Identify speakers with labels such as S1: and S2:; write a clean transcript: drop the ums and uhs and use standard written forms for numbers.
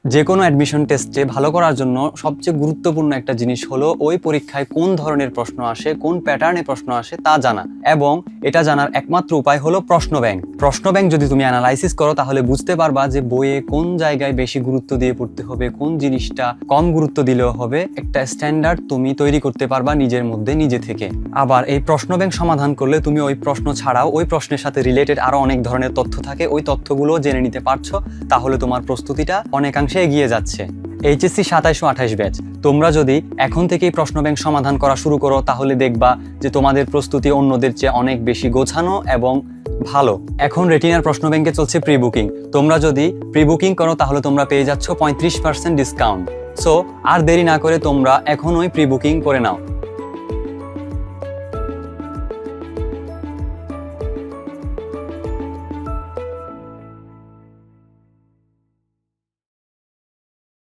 S1: যে কোনো অ্যাডমিশন টেস্টে ভালো করার জন্য সবচেয়ে গুরুত্বপূর্ণ একটা জিনিস হলো ওই পরীক্ষায় কোন ধরনের প্রশ্ন আসে, কোন প্যাটার্নে প্রশ্ন আসে তা জানা। এবং এটা জানার একমাত্র উপায় হলো প্রশ্ন ব্যাংক। প্রশ্ন ব্যাংক যদি তুমি অ্যানালাইসিস করো তাহলে বুঝতে পারবা যে বইয়ে কোন জায়গায় বেশি গুরুত্ব দিয়ে পড়তে হবে, কোন জিনিসটা কম গুরুত্ব দিলেও হবে। একটা স্ট্যান্ডার্ড তুমি তৈরি করতে পারবা নিজের মধ্যে নিজে থেকে। আবার এই প্রশ্ন ব্যাংক সমাধান করলে তুমি ওই প্রশ্ন ছাড়াও ওই প্রশ্নের সাথে রিলেটেড আরো অনেক ধরনের তথ্য থাকে, ওই তথ্যগুলো জেনে নিতে পারছো। তাহলে তোমার প্রস্তুতিটা অনেকাংশে এগিয়ে যাচ্ছে। এইচএসসি 27 ও 28 ব্যাচ, তোমরা যদি এখন থেকেই প্রশ্ন ব্যাংক সমাধান করা শুরু করো তাহলে দেখবা যে তোমাদের প্রস্তুতি অন্যদের চেয়ে অনেক বেশি গোছানো এবং ভালো। এখন রেটিনার প্রশ্ন ব্যাংকে চলছে প্রি বুকিং। তোমরা যদি প্রি বুকিং করো তাহলে তোমরা পেয়ে যাচ্ছ 35% ডিসকাউন্ট। সো আর দেরি না করে তোমরা এখনই প্রি বুকিং করে নাও।